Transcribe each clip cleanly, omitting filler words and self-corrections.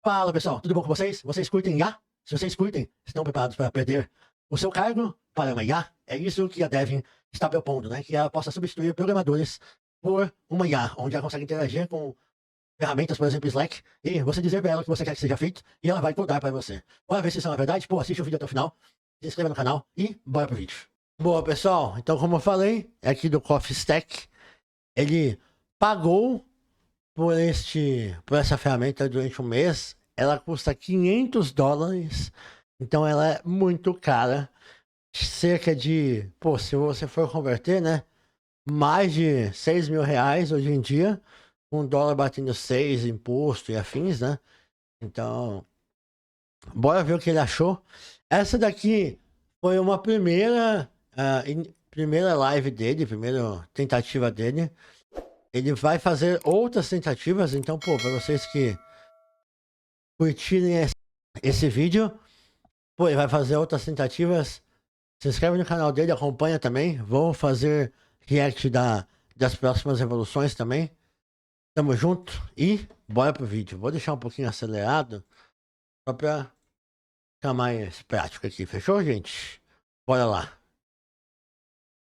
Fala pessoal, tudo bom com vocês? Vocês curtem IA? Se vocês curtem, estão preparados para perder o seu cargo para uma IA? É isso que a Devin está propondo, né? Que ela possa substituir programadores por uma IA, onde ela consegue interagir com ferramentas, por exemplo, Slack, e você dizer para ela o que você quer que seja feito, e ela vai codar para você. Bora ver se isso é uma verdade? Pô, assiste o vídeo até o final, se inscreva no canal e bora pro vídeo. Boa pessoal, então como eu falei, é aqui do Coffee Stack, ele pagou por essa ferramenta durante um mês. Ela custa $500, então ela é muito cara. Cerca de, pô, se você for converter, né? Mais de R$ 6.000 hoje em dia, com o dólar batendo 6, imposto e afins, né? Então, bora ver o que ele achou. Essa daqui foi uma primeira live dele, primeira tentativa dele. Ele vai fazer outras tentativas, então, pô, pra vocês que curtirem esse vídeo, pô, ele vai fazer outras tentativas. Se inscreve no canal dele, acompanha também. Vou fazer react das próximas evoluções também. Tamo junto e bora pro vídeo. Vou deixar um pouquinho acelerado, só pra ficar mais prático aqui. Fechou, gente? Bora lá.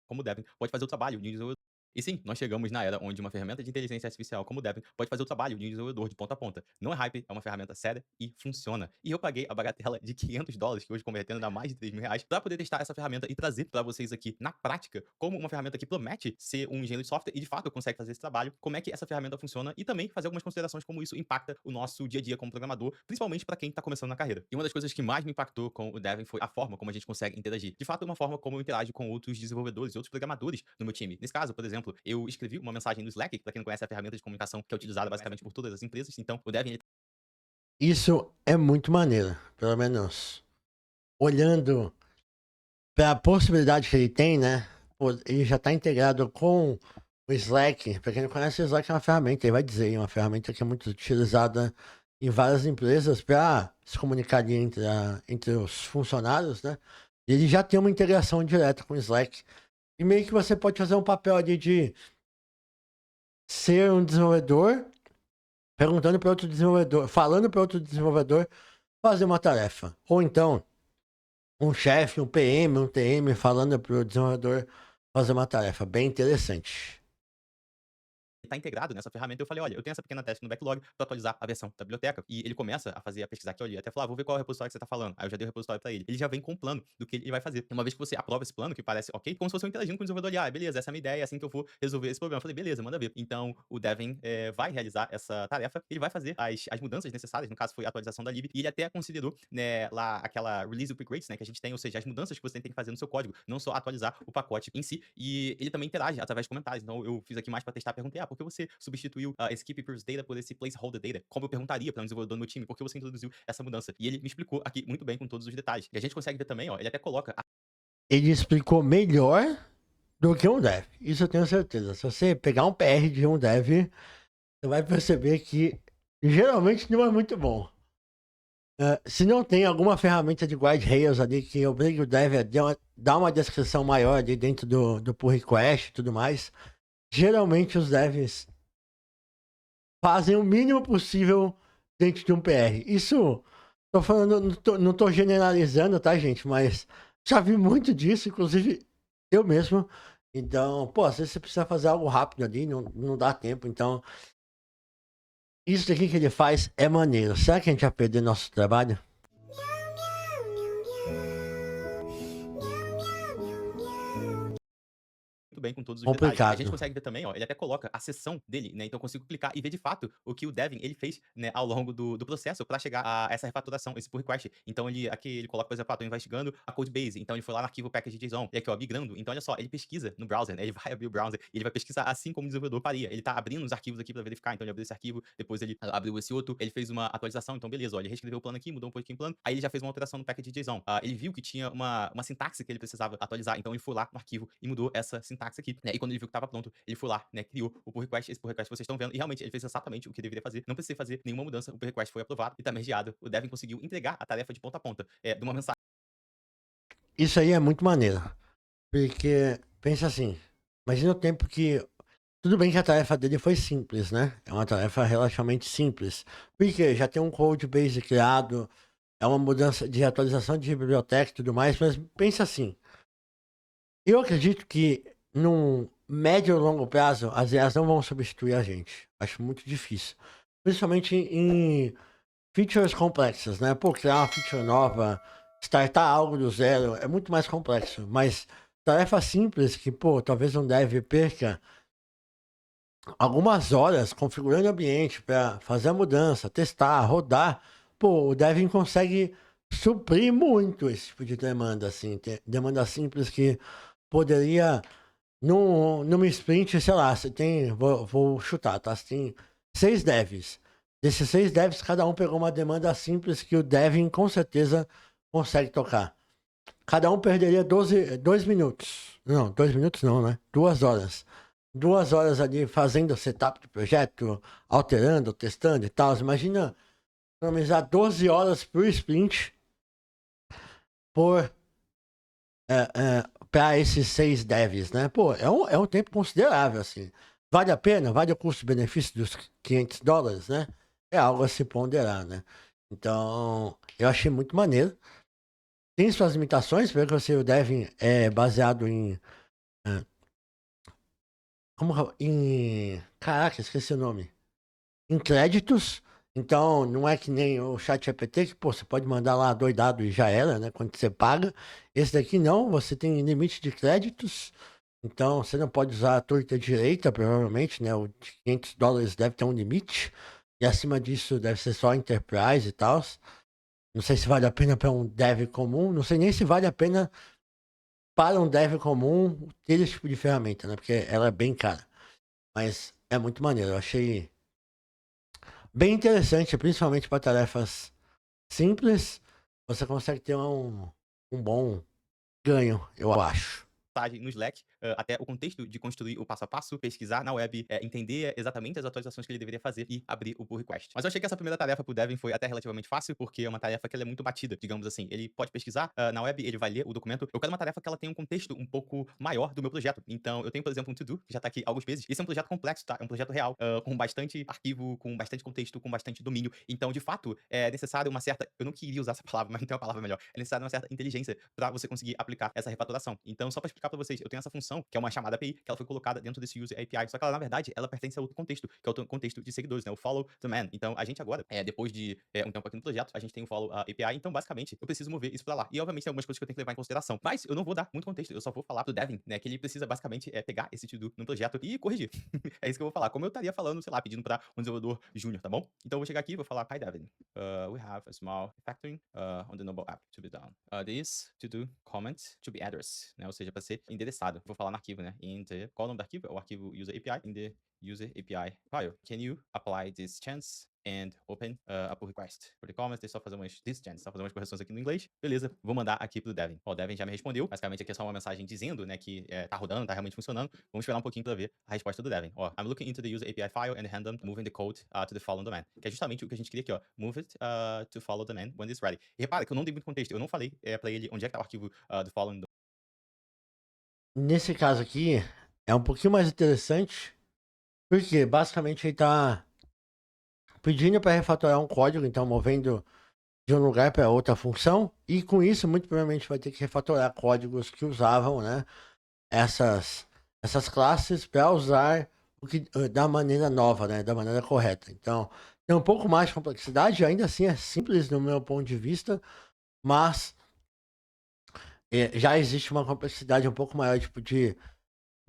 Como o Devin pode fazer o trabalho de um desenvolvedor. E sim, nós chegamos na era onde uma ferramenta de inteligência artificial como o Devin pode fazer o trabalho de um desenvolvedor de ponta a ponta. Não é hype, é uma ferramenta séria e funciona. E eu paguei a bagatela de $500, que hoje convertendo dá mais de R$ 3.000, para poder testar essa ferramenta e trazer para vocês aqui na prática como uma ferramenta que promete ser um engenheiro de software e de fato consegue fazer esse trabalho, como é que essa ferramenta funciona e também fazer algumas considerações como isso impacta o nosso dia a dia como programador, principalmente para quem está começando na carreira. E uma das coisas que mais me impactou com o Devin foi a forma como a gente consegue interagir. De fato, uma forma como eu interajo com outros desenvolvedores e outros programadores no meu time. Nesse caso, por exemplo, eu escrevi uma mensagem no Slack, para quem não conhece, é a ferramenta de comunicação que é utilizada basicamente por todas as empresas. Então, o Devin, Isso é muito maneiro, pelo menos olhando para a possibilidade que ele tem, né? Pô, ele já está integrado com o Slack. Para quem não conhece, o Slack é uma ferramenta, ele vai dizer, é uma ferramenta que é muito utilizada em várias empresas para se comunicar ali entre os funcionários, né? E ele já tem uma integração direta com o Slack. E meio que você pode fazer um papel ali de ser um desenvolvedor, perguntando para outro desenvolvedor, falando para outro desenvolvedor fazer uma tarefa. Ou então, um chefe, um PM, um TM falando para o desenvolvedor fazer uma tarefa. Bem interessante. está integrado nessa ferramenta, eu falei, olha, eu tenho essa pequena task no backlog para atualizar a versão da biblioteca. E ele começa a fazer a pesquisar aqui, olha, até falar, vou ver qual é o repositório que você está falando. Aí eu já dei o repositório para ele. Ele já vem com um plano do que ele vai fazer. E uma vez que você aprova esse plano, que parece ok, como se fosse eu interagindo com o desenvolvedor ali, beleza, essa é a minha ideia, é assim que eu vou resolver esse problema. Eu falei, beleza, manda ver. Então, o Devin vai realizar essa tarefa, ele vai fazer as mudanças necessárias, no caso foi a atualização da lib, e ele até considerou, né, lá aquela release upgrades, né, que a gente tem, ou seja, as mudanças que você tem que fazer no seu código, não só atualizar o pacote em si. E ele também interage através de comentários. Então, eu fiz aqui mais para testar, perguntei, por que você substituiu esse keep previous data por esse placeholder data? Como eu perguntaria para um desenvolvedor do meu time, por que você introduziu essa mudança? E ele me explicou aqui muito bem com todos os detalhes. E a gente consegue ver também, ó, ele até coloca Ele explicou melhor do que um dev. Isso eu tenho certeza. Se você pegar um PR de um dev, você vai perceber que geralmente não é muito bom. Se não tem alguma ferramenta de guardrails ali que obrigue o dev a dar uma descrição maior ali dentro do pull request e tudo mais, geralmente os devs fazem o mínimo possível dentro de um PR. Isso, tô falando, não tô generalizando, tá, gente? Mas já vi muito disso, inclusive eu mesmo. Então, pô, às vezes você precisa fazer algo rápido ali, não dá tempo. Então, isso daqui que ele faz é maneiro. Será que a gente vai perder nosso trabalho? muito bem com todos os detalhes. A gente Complicado. consegue ver também, ó, ele até coloca a sessão dele, né? Então eu consigo clicar e ver de fato o que o Devin ele fez, né, ao longo do processo para chegar a essa refatoração, esse pull request. Então aqui ele coloca, por exemplo, tô investigando a codebase. Então ele foi lá no arquivo package.json e aqui, ó, migrando. Então olha só, ele pesquisa no browser, né? Ele vai abrir o browser e ele vai pesquisar assim como o desenvolvedor faria. Ele tá abrindo os arquivos aqui para verificar. Então ele abriu esse arquivo, depois ele abriu esse outro, ele fez uma atualização. Então beleza, ó, ele reescreveu o plano aqui, mudou um pouquinho o plano. Aí ele já fez uma alteração no package.json. Ele viu que tinha uma sintaxe que ele precisava atualizar. Então ele foi lá no arquivo e mudou essa sintaxe aqui, né? E quando ele viu que estava pronto, ele foi lá, né, criou o pull request, esse pull request que vocês estão vendo, e realmente ele fez exatamente o que deveria fazer, não precisei fazer nenhuma mudança, o pull request foi aprovado e tá mergeado, o Devin conseguiu entregar a tarefa de ponta a ponta, de uma mensagem. Isso aí é muito maneiro. Porque, pensa assim, imagina o tempo que Tudo bem que a tarefa dele foi simples, né? É uma tarefa relativamente simples. Porque já tem um code base criado, é uma mudança de atualização de biblioteca e tudo mais, mas pensa assim, eu acredito que num médio ou longo prazo as IAs não vão substituir a gente. Acho muito difícil. Principalmente em features complexas, né? Pô, criar uma feature nova, startar algo do zero, é muito mais complexo. Mas tarefa simples que, pô, talvez um dev perca algumas horas configurando o ambiente para fazer a mudança, testar, rodar, pô, o Devin consegue suprir muito esse tipo de demanda, assim, demanda simples que poderia, numa sprint, sei lá, você tem, vou chutar, tá? Você tem 6 devs. Desses 6 devs, cada um pegou uma demanda simples que o Devin com certeza consegue tocar. Cada um perderia 2 minutos. Não, 2 minutos não, né? 2 horas. 2 horas ali fazendo o setup do projeto, alterando, testando e tal. Imagina economizar 12 horas por sprint por para esses 6 devs, né? Pô, é um tempo considerável, assim. Vale a pena? Vale o custo-benefício dos $500, né? É algo a se ponderar, né? Então, eu achei muito maneiro. Tem suas limitações, porque o Devin é baseado em é, caraca, esqueci o nome. Em créditos. Então, não é que nem o ChatGPT, que, pô, você pode mandar lá doidado e já era, né? Quando você paga. Esse daqui não, você tem limite de créditos. Então, você não pode usar a torta direita, provavelmente, né? O de $500 deve ter um limite. E acima disso deve ser só Enterprise e tal. Não sei se vale a pena para um dev comum. Não sei nem se vale a pena para um dev comum ter esse tipo de ferramenta, né? Porque ela é bem cara. Mas é muito maneiro. Eu achei bem interessante, principalmente para tarefas simples. Você consegue ter um bom ganho, eu acho. Mensagem no Slack, até o contexto de construir o passo a passo, pesquisar na web, entender exatamente as atualizações que ele deveria fazer e abrir o pull request. Mas eu achei que essa primeira tarefa pro Devin foi até relativamente fácil, porque é uma tarefa que ela é muito batida, digamos assim. Ele pode pesquisar na web, ele vai ler o documento. Eu quero uma tarefa que ela tenha um contexto um pouco maior do meu projeto. Então, eu tenho, por exemplo, um to-do, que já tá aqui há alguns meses. Esse é um projeto complexo, tá? É um projeto real, com bastante arquivo, com bastante contexto, com bastante domínio. Então, de fato, é necessário uma certa... Eu não queria usar essa palavra, mas não tem uma palavra melhor. É necessário uma certa inteligência para você conseguir aplicar essa refatoração. Então, só para explicar para vocês, eu tenho essa função, que é uma chamada API, que ela foi colocada dentro desse User API. Só que ela, na verdade, ela pertence a outro contexto, que é o contexto de seguidores, né? O Follow the Man. Então, a gente agora, depois de um tempo aqui no projeto, a gente tem o Follow API. Então, basicamente, eu preciso mover isso para lá. E, obviamente, tem algumas coisas que eu tenho que levar em consideração. Mas eu não vou dar muito contexto. Eu só vou falar pro Devin, né? Que ele precisa, basicamente, pegar esse to-do no projeto e corrigir. É isso que eu vou falar. Como eu estaria falando, sei lá, pedindo para um desenvolvedor júnior, tá bom? Então, eu vou chegar aqui e vou falar, hi, Devin. We have a small refactoring on the noble app to be done. This to-do comment to be addressed, né? Ou seja, para ser endereçado. Vou falar no arquivo, né? Qual é o nome do arquivo? É o arquivo user API. In the user API file. Can you apply this chance and open a pull request? For the comments, deixa eu só fazer umas correções aqui no inglês. Beleza, vou mandar aqui pro Devin. Ó, o Devin já me respondeu. Basicamente aqui é só uma mensagem dizendo, né, que tá rodando, tá realmente funcionando. Vamos esperar um pouquinho para ver a resposta do Devin. Ó, I'm looking into the user API file and random moving the code to the follow domain. Que é justamente o que a gente queria aqui, ó. Move it to follow domain when it's ready. E repara que eu não dei muito contexto. Eu não falei para ele onde é que tá o arquivo do follow. Nesse caso aqui, é um pouquinho mais interessante, porque basicamente ele está pedindo para refatorar um código, então movendo de um lugar para outra função, e com isso, muito provavelmente vai ter que refatorar códigos que usavam, né, essas classes para usar o que da maneira nova, né, da maneira correta. Então, tem um pouco mais de complexidade, ainda assim é simples no meu ponto de vista, mas já existe uma complexidade um pouco maior, tipo de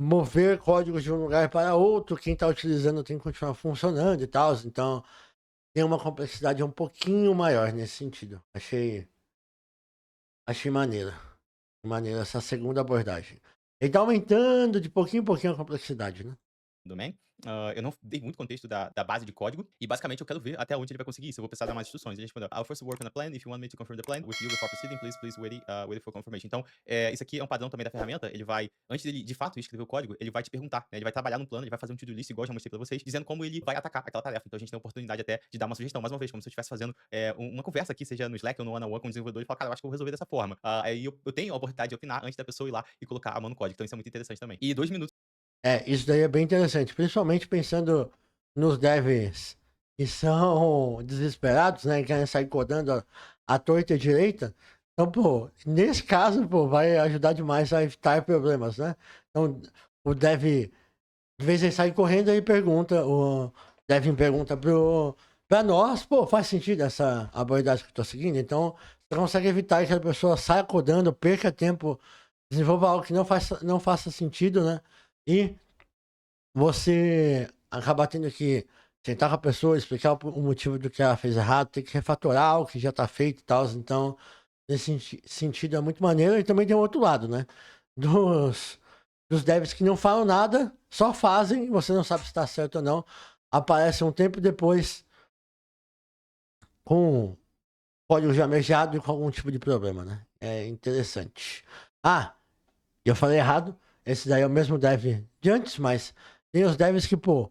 mover códigos de um lugar para outro, quem está utilizando tem que continuar funcionando e tal, então tem uma complexidade um pouquinho maior nesse sentido. Achei maneiro essa segunda abordagem. Ele tá aumentando de pouquinho em pouquinho a complexidade, né? Domain. Eu não dei muito contexto da base de código e basicamente eu quero ver até onde ele vai conseguir isso. Eu vou precisar dar mais instruções. Ele respondeu, I'll first work on a plan. If you want me to confirm the plan with you before proceeding, please wait for confirmation. Então, isso aqui é um padrão também da ferramenta. Ele vai, antes dele de fato escrever o código, ele vai te perguntar, né? Ele vai trabalhar no plano, ele vai fazer um to-do list igual eu já mostrei pra vocês, dizendo como ele vai atacar aquela tarefa. Então a gente tem a oportunidade até de dar uma sugestão, mais uma vez, como se eu estivesse fazendo uma conversa aqui, seja no Slack ou no one-on-one com o desenvolvedor e falar, cara, eu acho que eu vou resolver dessa forma. Aí eu tenho a oportunidade de opinar antes da pessoa ir lá e colocar a mão no código. Então isso é muito interessante também. E 2 minutos Isso daí é bem interessante, principalmente pensando nos devs que são desesperados, né? E querem sair codando a torta e a direita. Então, pô, nesse caso, pô, vai ajudar demais a evitar problemas, né? Então, o dev, de vez em sair correndo, aí pergunta, o dev pergunta pra nós, pô, faz sentido essa abordagem que eu tô seguindo? Então, você consegue evitar que a pessoa saia codando, perca tempo, desenvolva algo que não faça sentido, né? E você acaba tendo que sentar com a pessoa, explicar o motivo do que ela fez errado, tem que refatorar o que já tá feito e tal. Então, nesse sentido é muito maneiro. E também tem o outro lado, né? Dos, dos devs que não falam nada, só fazem, você não sabe se tá certo ou não. Aparece um tempo depois com código já mejado e com algum tipo de problema, né? É interessante. Ah, eu falei errado. Esse daí é o mesmo dev de antes, mas tem os devs que, pô,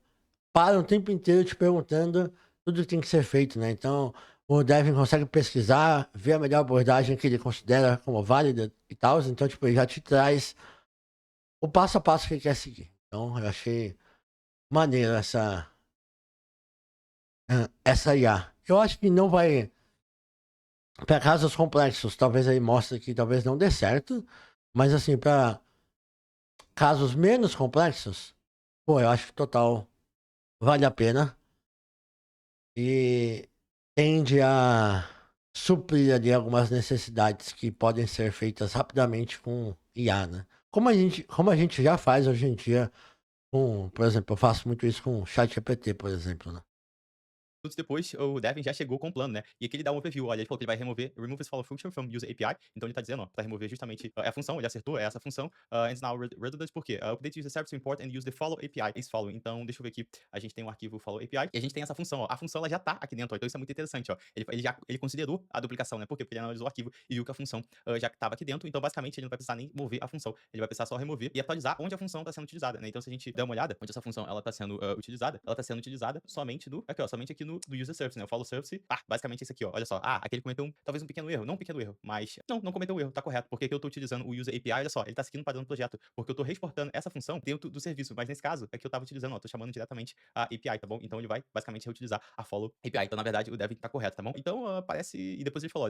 param o tempo inteiro te perguntando tudo que tem que ser feito, né? Então, o dev consegue pesquisar, ver a melhor abordagem que ele considera como válida e tal. Então, tipo, ele já te traz o passo a passo que ele quer seguir. Então, eu achei maneiro essa IA. Eu acho que não vai. Para casos complexos, talvez aí mostre que talvez não dê certo. Mas, assim, para casos menos complexos, pô, eu acho que total vale a pena. E tende a suprir ali algumas necessidades que podem ser feitas rapidamente com IA, né? Como a gente já faz hoje em dia com, por exemplo, eu faço muito isso com o ChatGPT, por exemplo, né? Minutos depois, o Devin já chegou com o plano, né? E aqui ele dá um overview. Olha, ele falou que ele vai remove this follow function from user API. Então ele tá dizendo, ó, pra remover justamente a função, ele acertou, é essa função. And now redundant, por quê? Update user service to import and use the follow API is follow. Então, deixa eu ver aqui. A gente tem um arquivo follow API e a gente tem essa função, ó. A função ela já tá aqui dentro, ó. Então isso é muito interessante, ó. Ele considerou a duplicação, né? Por quê? Porque ele analisou o arquivo e viu que a função já tava aqui dentro. Então, basicamente, ele não vai precisar nem mover a função. Ele vai precisar só remover e atualizar onde a função tá sendo utilizada, né? Então, se a gente der uma olhada onde essa função ela tá sendo utilizada somente somente aqui no user service, né? Follow service, basicamente esse aqui, ó, olha só, aqui ele cometeu talvez um pequeno erro, não um pequeno erro, mas não cometeu um erro, tá correto, porque aqui eu tô utilizando o user API, olha só, ele tá seguindo o padrão do projeto, porque eu tô reexportando essa função dentro do serviço, mas nesse caso, aqui eu tava utilizando, ó, tô chamando diretamente a API, tá bom? Então ele vai basicamente reutilizar a follow API, então na verdade o dev tá correto, tá bom? Então parece, e depois ele falou,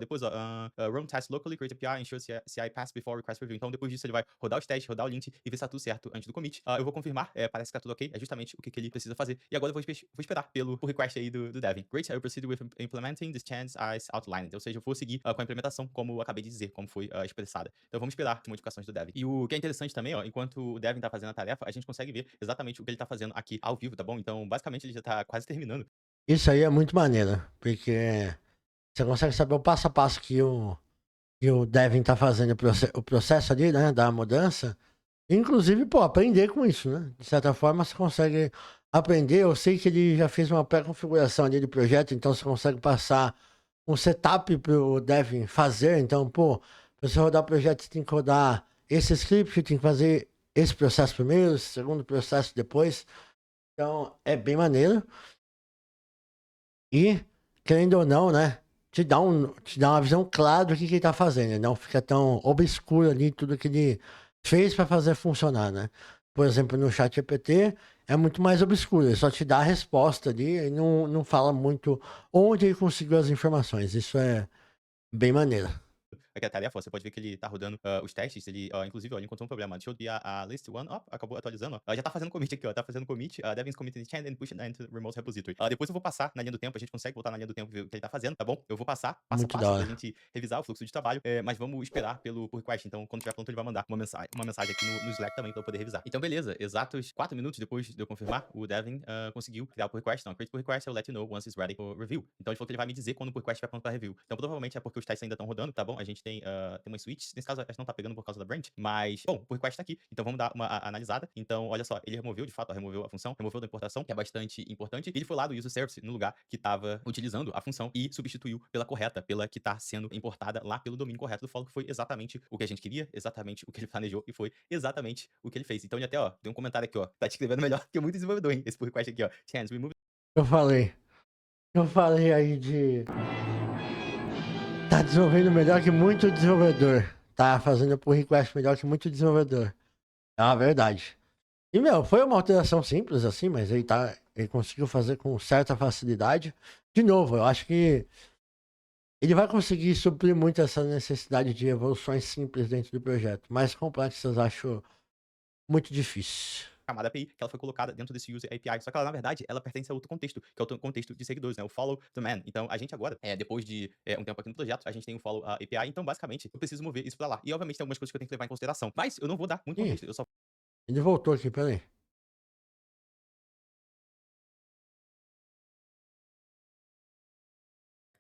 run test locally, create API, ensure CI pass before request review, então depois disso ele vai rodar os testes, rodar o lint e ver se tá tudo certo antes do commit, eu vou confirmar, parece que tá tudo ok, é justamente o que ele precisa fazer, e agora eu vou esperar pelo request aí do dev. Great, I will proceed with implementing this change as outlined. Ou seja, eu vou seguir com a implementação como eu acabei de dizer, como foi expressada. Então vamos esperar as modificações do Devin. E o que é interessante também, ó, enquanto o Devin tá fazendo a tarefa, a gente consegue ver exatamente o que ele tá fazendo aqui ao vivo, tá bom? Então, basicamente, ele já tá quase terminando. Isso aí é muito maneiro, porque você consegue saber o passo a passo que o Devin tá fazendo, o processo ali, né, da mudança. Inclusive, pô, aprender com isso, né? De certa forma, você consegue aprender. Eu sei que ele já fez uma pré-configuração ali do projeto, então você consegue passar um setup pro Devin fazer. Então, pô, pra você rodar o projeto, você tem que rodar esse script, tem que fazer esse processo primeiro, esse segundo processo depois. Então, é bem maneiro. E, querendo ou não, né? Te dá uma visão clara do que ele tá fazendo. Né? Não fica tão obscuro ali tudo que ele fez para fazer funcionar, né? Por exemplo, no chat GPT é muito mais obscuro. Ele só te dá a resposta ali e não fala muito onde ele conseguiu as informações. Isso é bem maneiro. Aqui a tarefa, você pode ver que ele tá rodando os testes, ele, inclusive, ó, ele encontrou um problema. Deixa eu ver a list one, acabou atualizando, ó. Já tá fazendo commit aqui, ó, tá fazendo commit, Devin's committed change and push it into remote repository. Depois eu vou passar na linha do tempo, a gente consegue voltar na linha do tempo e ver o que ele tá fazendo, tá bom? Eu vou passar, passo a Muito da passo, pra hora. gente revisar o fluxo de trabalho, mas vamos esperar pelo request, então quando tiver pronto ele vai mandar uma mensagem aqui no Slack também pra eu poder revisar. Então beleza, exatos 4 minutos depois de eu confirmar, o Devin conseguiu criar o pull request, então create pull request, I'll let you know once it's ready for review. Então ele falou que ele vai me dizer quando o pull request estiver pronto pra review. Então provavelmente é porque os testes ainda estão rodando, tá bom? A gente tem umas switches, nesse caso acho que não tá pegando por causa da branch, mas, bom, o request tá aqui, então vamos dar uma analisada. Então, olha só, ele removeu, de fato, removeu a função, removeu da importação, que é bastante importante, e ele foi lá do user service, no lugar que tava utilizando a função, e substituiu pela correta, pela que tá sendo importada lá pelo domínio correto do follow, que foi exatamente o que a gente queria, exatamente o que ele planejou, e foi exatamente o que ele fez. Então ele até, ó, deu um comentário aqui, ó, tá te escrevendo melhor que muito desenvolvedor, hein, esse pull request aqui, ó, chance, remove. Eu falei aí de tá desenvolvendo melhor que muito desenvolvedor. Tá fazendo pull request melhor que muito desenvolvedor. É uma verdade. E, meu, foi uma alteração simples, assim, mas ele conseguiu fazer com certa facilidade. De novo, eu acho que ele vai conseguir suprir muito essa necessidade de evoluções simples dentro do projeto. Mais complexas, acho muito difícil. Camada API, que ela foi colocada dentro desse user API. Só que ela, na verdade, ela pertence a outro contexto, que é o contexto de seguidores, né? O follow the man. Então, a gente agora, depois de um tempo aqui no projeto, a gente tem o follow API. Então, basicamente, eu preciso mover isso pra lá. E, obviamente, tem algumas coisas que eu tenho que levar em consideração. Mas eu não vou dar muito Ih, contexto. Eu só ele voltou aqui, peraí.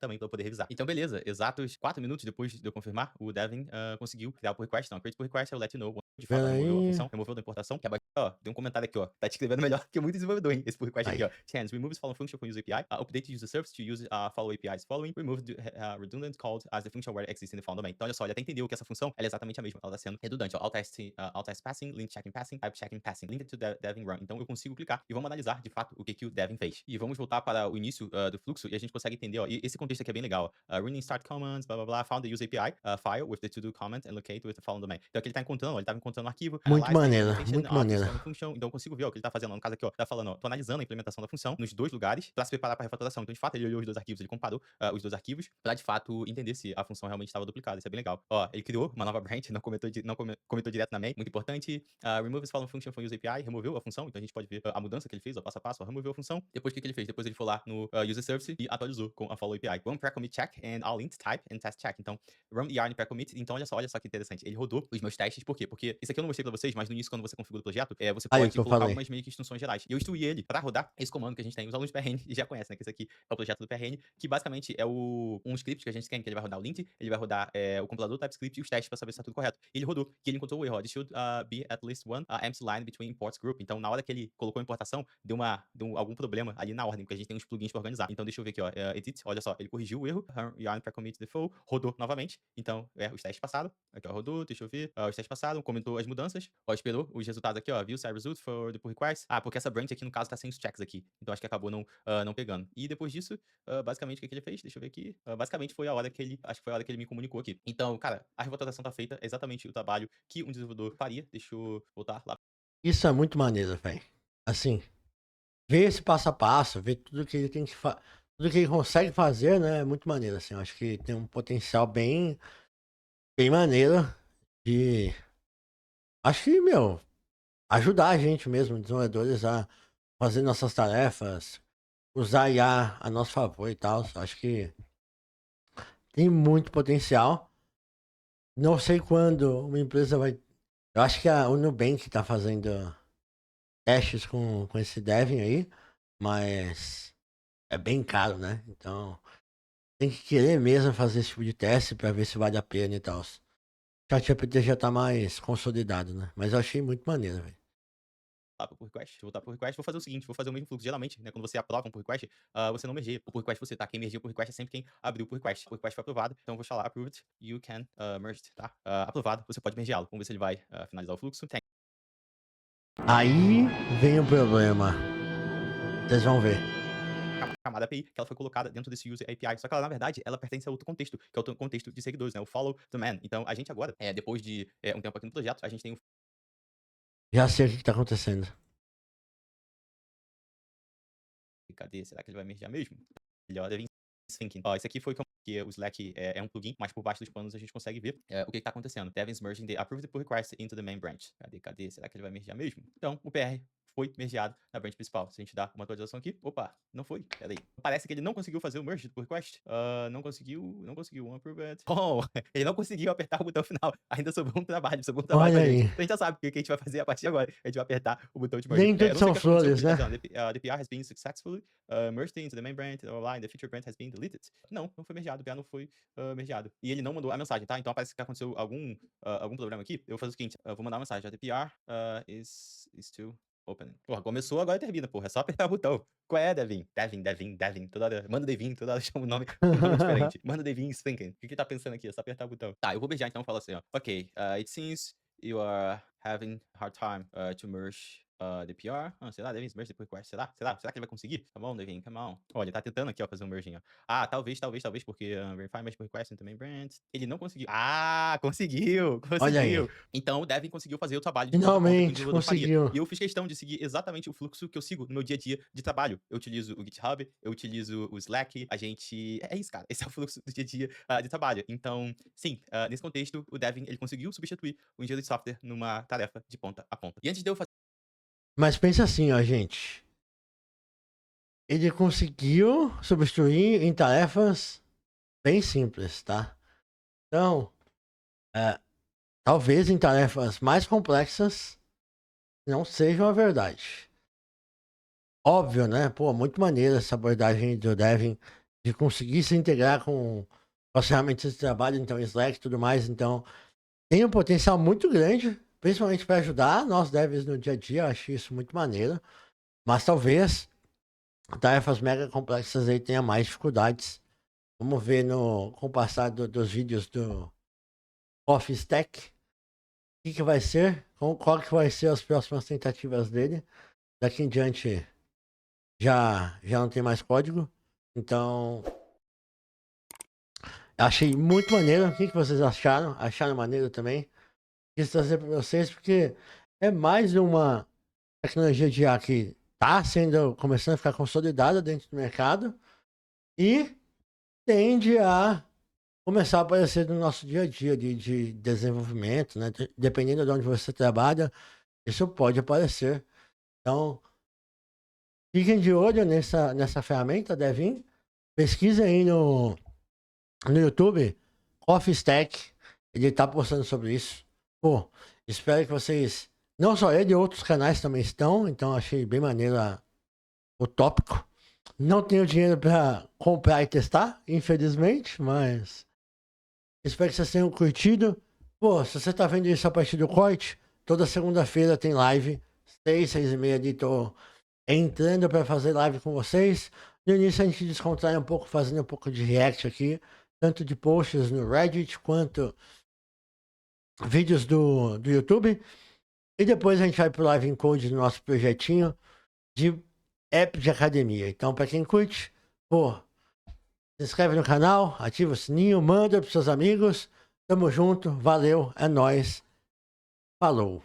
também para poder revisar. Então, beleza, exatos 4 minutos depois de eu confirmar, o Devin conseguiu criar o pull request. Então, create pull request, eu let you know. De fato, ela removeu a Peraí. função, removeu da importação. Que ó, tem um comentário aqui, ó. Tá te escrevendo melhor que muito desenvolvedor, hein? Esse pull request aqui, Aí. ó. Chance, removes follow function from user API, update user service to use follow APIs following, remove the redundant called as the function where exists in the follow domain. Então, olha só, ele até entendeu que essa função ela é exatamente a mesma. Ela tá sendo redundante, ó. Alt test passing, link checking passing, type checking passing, linked to Devin run. Então, eu consigo clicar e vamos analisar, de fato, o que o Devin fez. E vamos voltar para o início do fluxo e a gente consegue entender, ó. E esse contexto aqui é bem legal, ó. Running start commands, blá blá blá, found the user API file with the to-do comment and locate with the follow domain. Então, aqui ele tá encontrando, ó, ele tava encontrando um arquivo, Muito analyze the maneiro, implementation muito of this maneiro. following function. Então, eu consigo ver, ó, o que ele tá fazendo, ó, no caso aqui, ó, tá falando, ó, tô analisando a implementação da função nos dois lugares para se preparar para a refatoração. Então, de fato, ele olhou os dois arquivos, ele comparou os dois arquivos para, de fato, entender se a função realmente estava duplicada. Isso é bem legal. Ó, ele criou uma nova branch, não comentou direto na main, muito importante. Remove this following function from user API, removeu a função. Então, a gente pode ver a mudança que ele fez, ó, passo a passo, ó, removeu a função. Depois, o que ele fez? Depois, ele foi lá no user service e atualizou com a follow API. Run pre-commit check and all int type and test check. Então, run yarn pre-commit. Então, olha só que interessante. Ele rodou os meus testes. Por quê? Porque isso aqui eu não mostrei pra vocês, mas no início, quando você configura o projeto, você Aí o que pode eu colocar falei. algumas meio que instruções gerais. E eu instruí ele para rodar esse comando que a gente tem. Os alunos do PRN já conhecem, né? Que esse aqui é o projeto do PRN, que basicamente é um script que a gente tem, que ele vai rodar o lint, ele vai rodar o compilador, o TypeScript e os testes para saber se tá tudo correto. E ele rodou, e ele encontrou o erro. This should be at least one empty line between imports group. Então, na hora que ele colocou a importação, deu algum problema ali na ordem, porque a gente tem uns plugins para organizar. Então, deixa eu ver aqui, ó. Edit, olha só, ele corrigiu o erro. Yarn pre-commit default, rodou novamente. Então, os testes passaram. Aqui, ó, rodou, deixa eu ver. Os testes passaram, comentou as mudanças. Ó, esperou os resultados aqui, ó. View side result for the pull request. Porque essa branch aqui, no caso, tá sem os checks aqui. Então, acho que acabou não pegando. E depois disso, basicamente, o que ele fez? Deixa eu ver aqui. Basicamente, foi a hora que ele... Acho que foi a hora que ele me comunicou aqui. Então, cara, a revotação tá feita. É exatamente o trabalho que um desenvolvedor faria. Deixa eu voltar lá. Isso é muito maneiro, velho. Assim, ver esse passo a passo, ver tudo que ele tem que tudo que ele consegue fazer, né? É muito maneiro, assim. Eu acho que tem um potencial bem maneiro de. Acho que, meu, ajudar a gente mesmo, desenvolvedores, a fazer nossas tarefas, usar a IA a nosso favor e tal. Acho que tem muito potencial. Não sei quando uma empresa vai. Eu acho que o Nubank tá fazendo testes com esse Devin aí, mas é bem caro, né? Então tem que querer mesmo fazer esse tipo de teste pra ver se vale a pena e tal. O ChatGPT já tá mais consolidado, né? Mas eu achei muito maneiro, velho. Pro pull request, vou voltar pro request, vou fazer o seguinte, vou fazer o mesmo fluxo. Geralmente, né, quando você aprova um pull request, você não mergeia o pull request você, tá? Quem mergeia o pull request é sempre quem abriu o pull request. O pull request foi aprovado, então eu vou falar approved, you can merge, tá? Aprovado, você pode mergeá-lo. Vamos ver se ele vai finalizar o fluxo. Tem. Aí vem o problema. Vocês vão ver. Camada API, que ela foi colocada dentro desse user API. Só que ela, na verdade, ela pertence a outro contexto, que é o contexto de seguidores, né? O follow the man. Então, a gente agora, depois de um tempo aqui no projeto, a gente tem Já sei o que tá acontecendo. Cadê? Será que ele vai mergear mesmo? Melhor deve Thinking. Ó, esse aqui foi que o Slack é um plugin, mas por baixo dos panos a gente consegue ver o que tá acontecendo. Devin's merging the approved pull request into the main branch. Cadê? Será que ele vai mergear mesmo? Então, o PR foi mergeado na branch principal. Se a gente dá uma atualização aqui, opa, não foi. Peraí. Parece que ele não conseguiu fazer o merge do pull request. Não conseguiu. Unapproved. Oh, ele não conseguiu apertar o botão final. Ainda sobrou um trabalho pra Olha gente. aí. Então a gente já sabe o que a gente vai fazer a partir de agora. A gente vai apertar o botão de merge. Nem tudo Eu não sei são o que aconteceu, flores, né? porque ele tá dizendo, the PR has been successfully merged into the main branch, and the feature branch has been deleted. Não foi mergeado, o PA não foi mergeado. E ele não mandou a mensagem, tá? Então parece que aconteceu algum problema aqui. Eu vou fazer o seguinte, eu vou mandar uma mensagem, the PR is still open. Porra, começou, agora termina, porra. É só apertar o botão. Qual é, Devin? Devin. Toda hora, manda Devin, toda hora chama o nome com um nome diferente. Manda Devin is thinking. O que tá pensando aqui? É só apertar o botão. Tá, eu vou beijar então, fala assim, ó. Ok, it seems you are having hard time to merge DPR. Será? Devin merge depois request. Será? Será que ele vai conseguir? Tá bom, Devin, come on. Olha, ele tá tentando aqui, ó, fazer um merging, ó. Talvez, porque verify merge por request também brands. Ele não conseguiu. Conseguiu! Olha aí. Conseguiu! Então o Devin conseguiu fazer o trabalho de ponta a ponta que um Finalmente desenvolvedor faria. conseguiu. E eu fiz questão de seguir exatamente o fluxo que eu sigo no meu dia a dia de trabalho. Eu utilizo o GitHub, eu utilizo o Slack, a gente... É isso, cara. Esse é o fluxo do dia a dia de trabalho. Então, sim, nesse contexto, o Devin, ele conseguiu substituir o engenheiro de software numa tarefa de ponta a ponta. E antes de eu fazer... Mas pensa assim, ó, gente. Ele conseguiu substituir em tarefas bem simples, tá? Então, talvez em tarefas mais complexas não seja uma verdade. Óbvio, né? Pô, muito maneira essa abordagem do Devin de conseguir se integrar com as ferramentas de trabalho, então Slack e tudo mais. Então, tem um potencial muito grande, principalmente para ajudar nós devs no dia a dia. Eu acho isso muito maneiro. Mas talvez tarefas mega complexas aí tenha mais dificuldades. Vamos ver com o passar dos vídeos do Office Stack o que vai ser, qual que vai ser as próximas tentativas dele. Daqui em diante já não tem mais código. Então, achei muito maneiro. O que vocês acharam? Acharam maneiro também? Quis trazer para vocês porque é mais uma tecnologia de IA que está começando a ficar consolidada dentro do mercado e tende a começar a aparecer no nosso dia a dia de desenvolvimento, né? Dependendo de onde você trabalha, isso pode aparecer. Então, fiquem de olho nessa ferramenta, Devin. Pesquisa aí no YouTube, Office Stack. Ele tá postando sobre isso. Pô, espero que vocês... Não só ele, outros canais também estão. Então, achei bem maneiro o tópico. Não tenho dinheiro para comprar e testar, infelizmente, mas... Espero que vocês tenham curtido. Pô, se você tá vendo isso a partir do corte, toda segunda-feira tem live. 6h30 ali, tô entrando para fazer live com vocês. No início a gente descontrai um pouco, fazendo um pouco de react aqui. Tanto de posts no Reddit, quanto vídeos do YouTube. E depois a gente vai pro Live Encode do nosso projetinho de app de academia. Então, para quem curte, pô, se inscreve no canal, ativa o sininho, manda pros seus amigos. Tamo junto, valeu, é nóis. Falou.